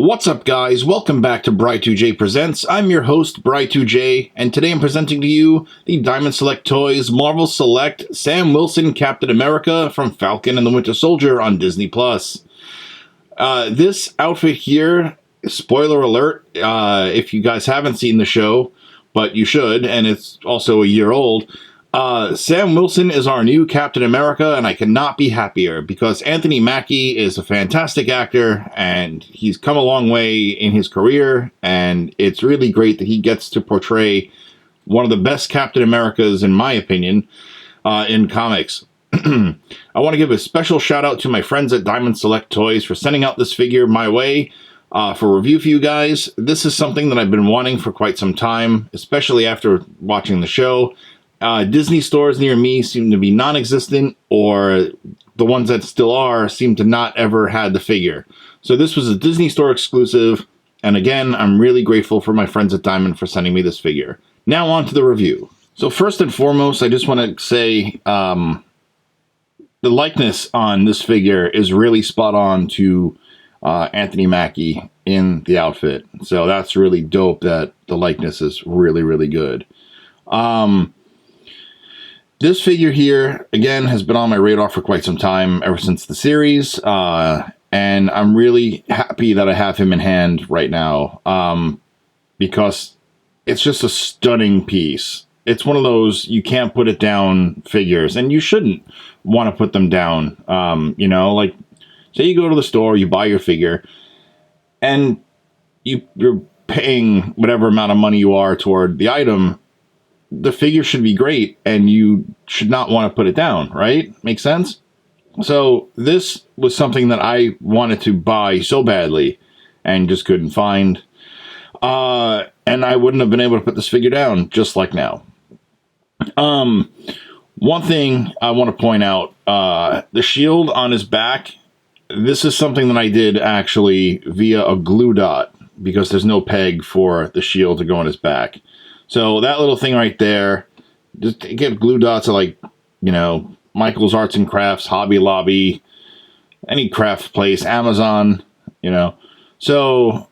What's up, guys? Welcome back to Bri2J Presents. I'm your host, Bri2J, and today I'm presenting to you the Diamond Select Toys Marvel Select Sam Wilson Captain America from Falcon and the Winter Soldier on Disney+. This outfit here, spoiler alert, if you guys haven't seen the show, but you should, and it's also a year old, Sam Wilson is our new Captain America, and I cannot be happier because Anthony Mackie is a fantastic actor, and he's come a long way in his career, and it's really great that he gets to portray one of the best Captain Americas, in my opinion, in comics. I want to give a special shout out to my friends at Diamond Select Toys for sending out this figure my way for review for you guys. This is something that I've been wanting for quite some time, especially after watching the show. Disney stores near me seem to be non-existent, or the ones that still are seem to not ever had the figure. So this was a Disney store exclusive, and again, I'm really grateful for my friends at Diamond for sending me this figure. Now on to the review. So first and foremost, I just want to say the likeness on this figure is really spot on to Anthony Mackie in the outfit. So that's really dope that the likeness is really, really good. This figure here, again, has been on my radar for quite some time, ever since the series, and I'm really happy that I have him in hand right now, because it's just a stunning piece. It's one of those you can't put it down figures, and you shouldn't want to put them down. You know, like, say you go to the store, you buy your figure, and you're paying whatever amount of money you are toward the item. The figure should be great, and you should not want to put it down, right? Make sense? So this was something that I wanted to buy so badly and just couldn't find. And I wouldn't have been able to put this figure down just like now. One thing I want to point out, the shield on his back, this is something that I did actually via a glue dot because there's no peg for the shield to go on his back. So that little thing right there, just get glue dots at, like, you know, Michael's Arts and Crafts, Hobby Lobby, any craft place, Amazon, you know. So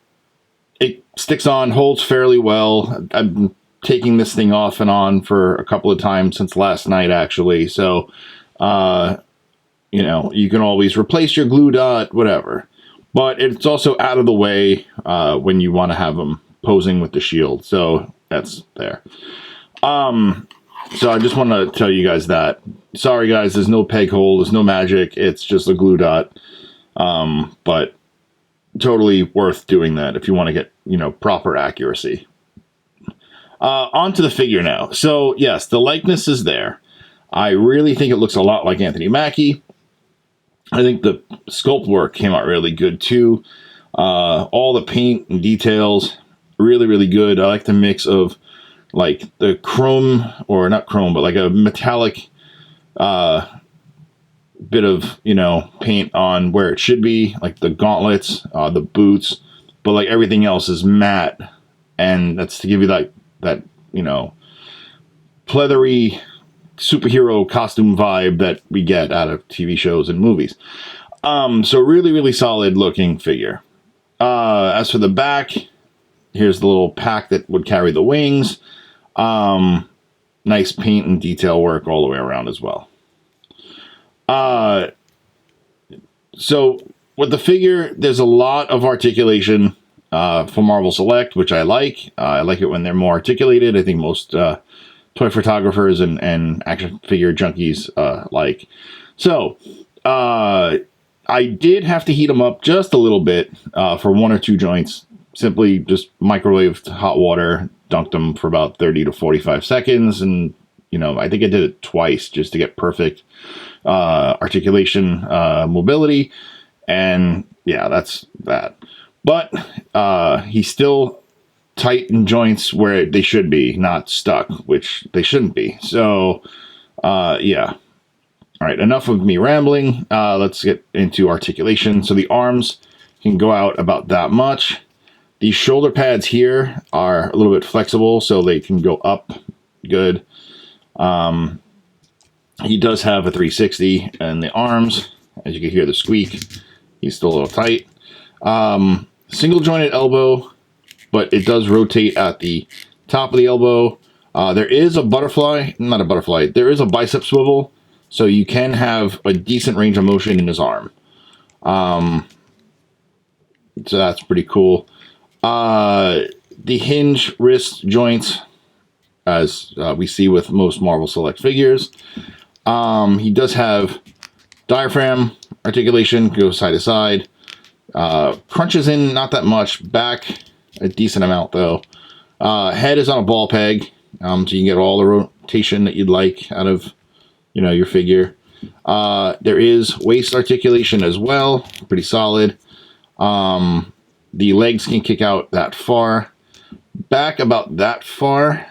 it sticks on, holds fairly well. I've been taking this thing off and on for a couple of times since last night, actually. So, you know, you can always replace your glue dot, whatever. But it's also out of the way when you want to have them posing with the shield. So that's there. So I just want to tell you guys that. Sorry, guys, there's no peg hole, there's no magic. It's just a glue dot. But totally worth doing that if you want to get, you know, proper accuracy. Onto the figure now. So yes, the likeness is there. I really think it looks a lot like Anthony Mackie. I think the sculpt work came out really good too. All the paint and details, really, really good. I like the mix of, like, the chrome, or not chrome, but like a metallic bit of, you know, paint on where it should be, like the gauntlets, the boots, but like everything else is matte, and that's to give you that you know, pleathery superhero costume vibe that we get out of TV shows and movies. So really, really solid looking figure. As for the back, here's the little pack that would carry the wings. Nice paint and detail work all the way around as well. So with the figure, there's a lot of articulation for Marvel Select, which I like. I like it when they're more articulated. I think most toy photographers and action figure junkies like. So I did have to heat them up just a little bit for one or two joints. Simply just microwaved hot water, dunked them for about 30 to 45 seconds, and, you know, I think I did it twice just to get perfect articulation, mobility, and yeah, that's that. But he's still tight in joints where they should be, not stuck, which they shouldn't be. So, yeah. All right, enough of me rambling. Let's get into articulation. So the arms can go out about that much. These shoulder pads here are a little bit flexible, so they can go up good. He does have a 360, and the arms, as you can hear the squeak, he's still a little tight. single jointed elbow, but it does rotate at the top of the elbow. There is a butterfly, not a butterfly, there is a bicep swivel, so you can have a decent range of motion in his arm. So that's pretty cool. The hinge wrist joints, as we see with most Marvel Select figures. He does have diaphragm articulation, goes side to side. Crunches in not that much, back a decent amount though. Head is on a ball peg, so you can get all the rotation that you'd like out of, your figure. There is waist articulation as well, pretty solid. The legs can kick out that far, back about that far.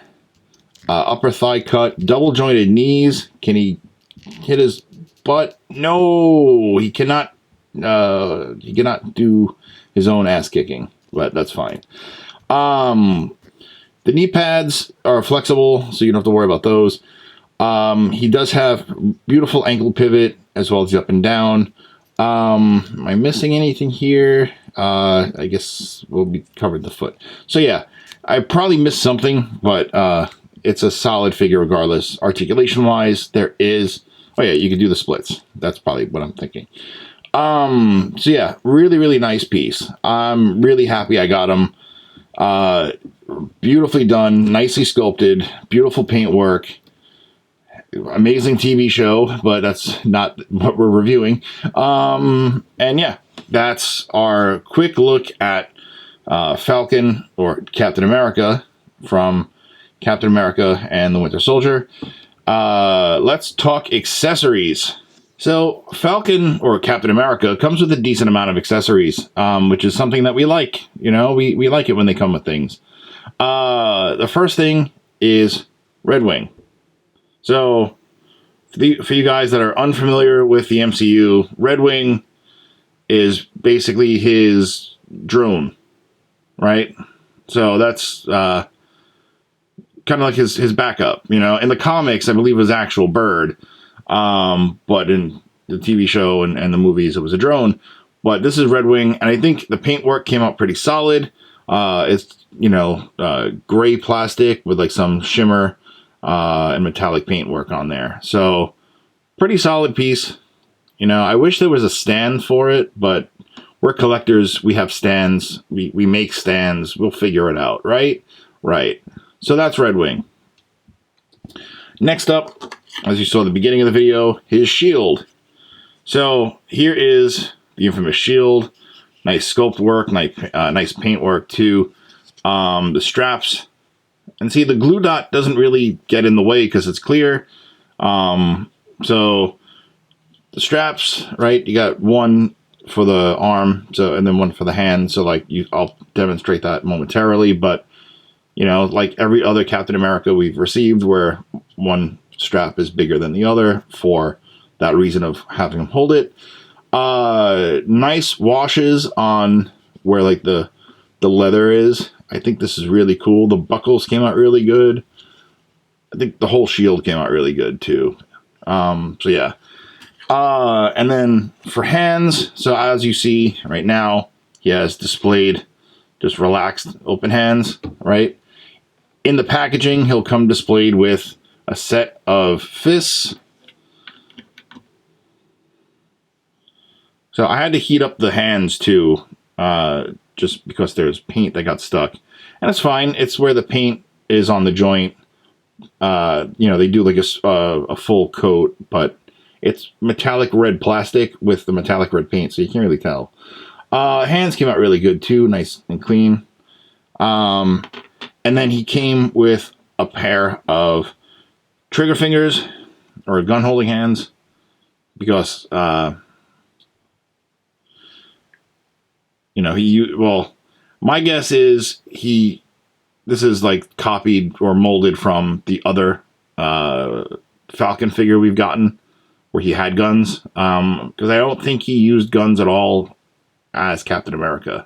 Upper thigh cut, double jointed knees. Can he hit his butt? No, he cannot. He cannot do his own ass kicking, but that's fine. The knee pads are flexible, so you don't have to worry about those. He does have beautiful ankle pivot as well as the up and down. Am I missing anything here? I guess we'll be covered the foot. So yeah, I probably missed something, but it's a solid figure regardless. Articulation wise, there is. Oh yeah, you can do the splits. That's probably what I'm thinking. So yeah, really, really nice piece. I'm really happy I got him. Beautifully done, nicely sculpted, beautiful paintwork, amazing TV show, but that's not what we're reviewing. And yeah, that's our quick look at Falcon, or Captain America, from Captain America and the Winter Soldier. Let's talk accessories. So Falcon, or Captain America, comes with a decent amount of accessories, which is something that we like. We like it when they come with things. The first thing is Red Wing. So for you guys that are unfamiliar with the MCU, Red Wing is basically his drone, right? So that's kind of like his backup. In the comics, I believe it was actual bird. But in the TV show and the movies, it was a drone. But this is Red Wing, and I think the paintwork came out pretty solid. It's, gray plastic with like some shimmer and metallic paintwork on there. So, pretty solid piece. I wish there was a stand for it, but we're collectors. We have stands. We make stands. We'll figure it out, right? Right. So that's Red Wing. Next up, as you saw at the beginning of the video, his shield. So here is the infamous shield. Nice sculpt work, nice paint work too. The straps, and see the glue dot doesn't really get in the way because it's clear. So the straps, right? You got one for the arm, and then one for the hand. So I'll demonstrate that momentarily, but like every other Captain America we've received, where one strap is bigger than the other for that reason of having him hold it. Nice washes on where the leather is. I think this is really cool. The buckles came out really good. I think the whole shield came out really good too. So yeah. And then for hands, so as you see right now, he has displayed just relaxed open hands, right? In the packaging, he'll come displayed with a set of fists. So I had to heat up the hands too, just because there's paint that got stuck. And it's fine. It's where the paint is on the joint. They do like a full coat, but it's metallic red plastic with the metallic red paint, so you can't really tell. Hands came out really good too, nice and clean. And then he came with a pair of trigger fingers, or gun holding hands, because my guess is this is like copied or molded from the other Falcon figure we've gotten, where he had guns, because I don't think he used guns at all as Captain America.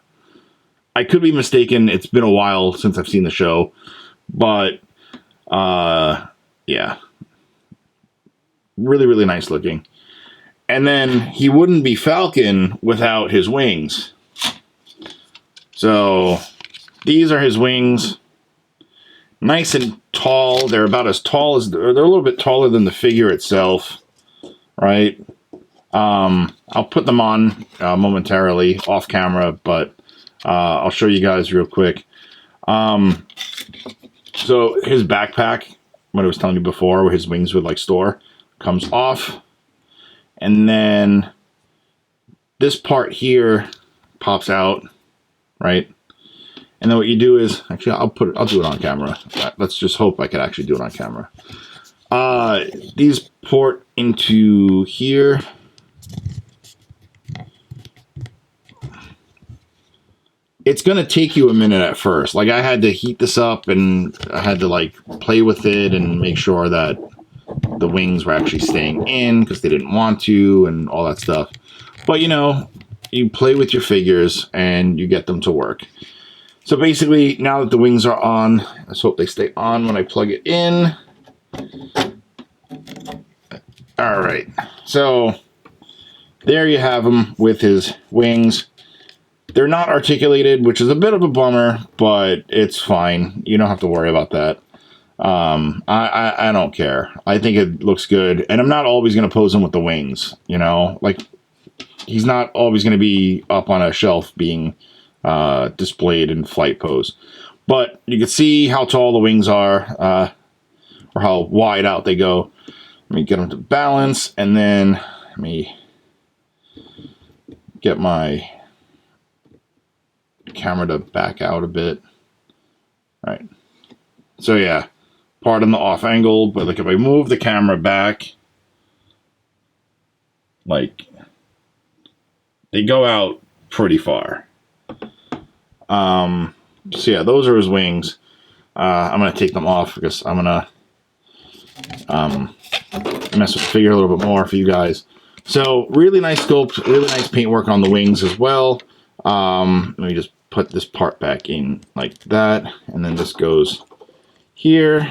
I could be mistaken. It's been a while since I've seen the show, but yeah, really, really nice looking. And then he wouldn't be Falcon without his wings. So these are his wings. Nice and tall. They're about as tall as, they're a little bit taller than the figure itself, right? I'll put them on momentarily off camera, but I'll show you guys real quick. So his backpack, what I was telling you before, where his wings would like store, comes off, and then this part here pops out, right? And then what you do is, actually, I'll do it on camera. Let's just hope I can actually do it on camera. These port into here. It's going to take you a minute at first. Like, I had to heat this up, and I had to, like, play with it and make sure that the wings were actually staying in because they didn't want to and all that stuff. But, you know, you play with your figures and you get them to work. So basically, now that the wings are on, let's hope they stay on when I plug it in. All right. So there you have him with his wings. They're not articulated, which is a bit of a bummer, but it's fine. You don't have to worry about that. I don't care. I think it looks good. And I'm not always going to pose him with the wings, you know? Like, he's not always going to be up on a shelf being displayed in flight pose. But you can see how tall the wings are, or how wide out they go. Let me get them to balance, and then let me get my camera to back out a bit. All right. So yeah, part on the off angle, but like if I move the camera back, like they go out pretty far. So yeah, those are his wings. I'm gonna take them off because I'm gonna mess with the figure a little bit more for you guys. So really nice sculpt, really nice paintwork on the wings as well. Let me just put this part back in like that, and then this goes here.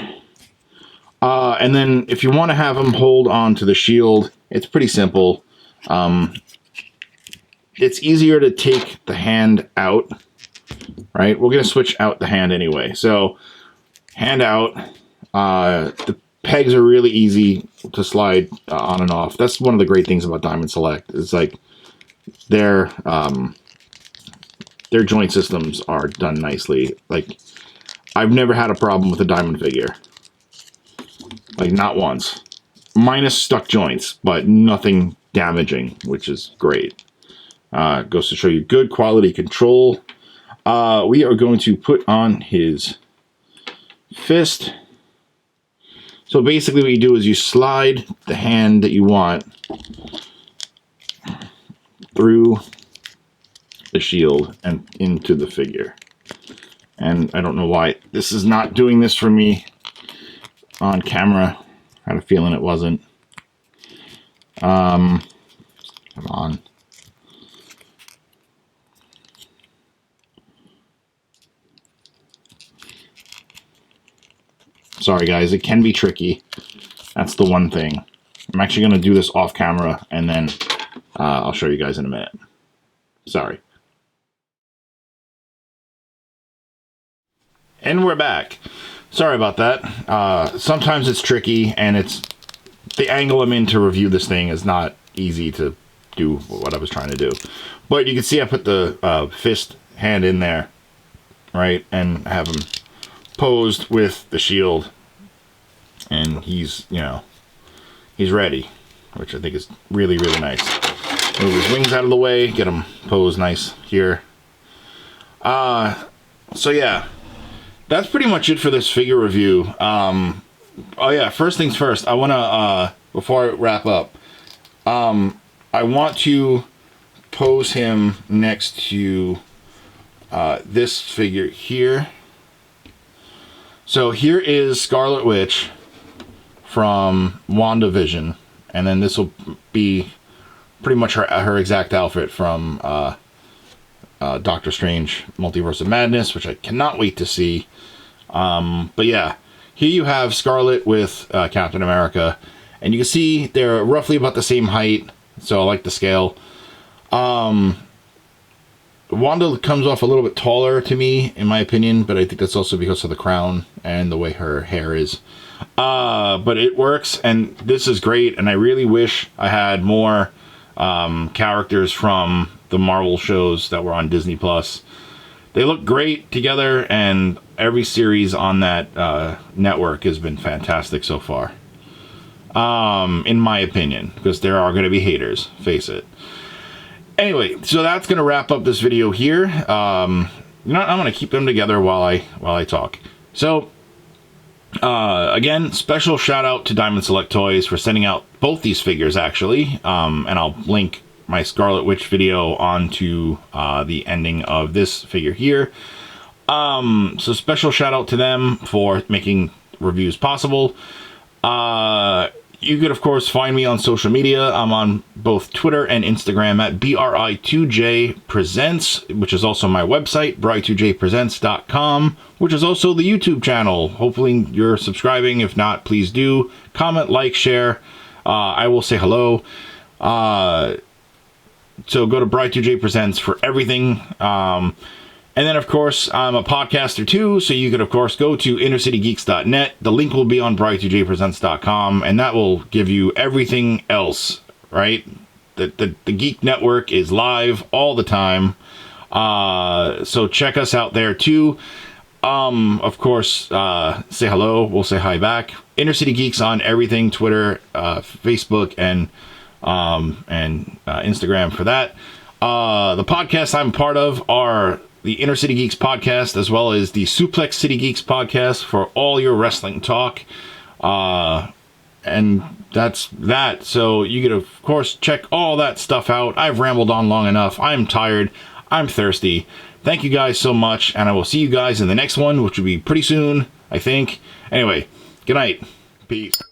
And then if you want to have them hold on to the shield, it's pretty simple. It's easier to take the hand out, right? We're going to switch out the hand anyway. So hand out. The pegs are really easy to slide on and off. That's one of the great things about Diamond Select. It's like their joint systems are done nicely. Like, I've never had a problem with a Diamond figure. Like, not once. Minus stuck joints, but nothing damaging, which is great. Goes to show you good quality control. We are going to put on his fist. So basically what you do is you slide the hand that you want through the shield and into the figure. And I don't know why this is not doing this for me on camera. I had a feeling it wasn't. Come on. Sorry guys, it can be tricky. That's the one thing. I'm actually going to do this off camera, and then I'll show you guys in a minute. Sorry. And we're back. Sorry about that. Sometimes it's tricky, and it's the angle I'm in to review this thing is not easy to do what I was trying to do. But you can see I put the fist hand in there, right, and have him posed with the shield, and he's, you know, he's ready, which I think is really, really nice. Move his wings out of the way, get him posed nice here. So yeah, that's pretty much it for this figure review. Oh yeah, first things first, I want to, before I wrap up, I want to pose him next to this figure here. So here is Scarlet Witch from WandaVision, and then this will be pretty much her exact outfit from Doctor Strange Multiverse of Madness, which I cannot wait to see. But yeah, here you have Scarlet with Captain America, and you can see they're roughly about the same height, so I like the scale. Wanda comes off a little bit taller to me, in my opinion, but I think that's also because of the crown and the way her hair is. But it works, and this is great, and I really wish I had more characters from the Marvel shows that were on Disney Plus. They look great together, and every series on that network has been fantastic so far. In my opinion, because there are going to be haters, face it. Anyway, so that's going to wrap up this video here. I'm going to keep them together while I talk. So, again, special shout out to Diamond Select Toys for sending out both these figures, actually. And I'll link my Scarlet Witch video onto the ending of this figure here. So special shout out to them for making reviews possible. You could, of course, find me on social media. I'm on both Twitter and Instagram at Bri2J Presents, which is also my website, Bri2JPresents.com, which is also the YouTube channel. Hopefully you're subscribing. If not, please do. Comment, like, share. I will say hello. So go to Bri2J Presents for everything. And then, of course, I'm a podcaster, too, so you could, of course, go to InnerCityGeeks.net. The link will be on Bri2JPresents.com, and that will give you everything else, right? The Geek Network is live all the time, so check us out there, too. Of course, say hello. We'll say hi back. Inner City Geeks on everything, Twitter, Facebook, and Instagram for that. The podcasts I'm part of are the Inner City Geeks podcast, as well as the Suplex City Geeks podcast for all your wrestling talk. And that's that. So you can, of course, check all that stuff out. I've rambled on long enough. I'm tired. I'm thirsty. Thank you guys so much, and I will see you guys in the next one, which will be pretty soon, I think. Anyway, good night. Peace.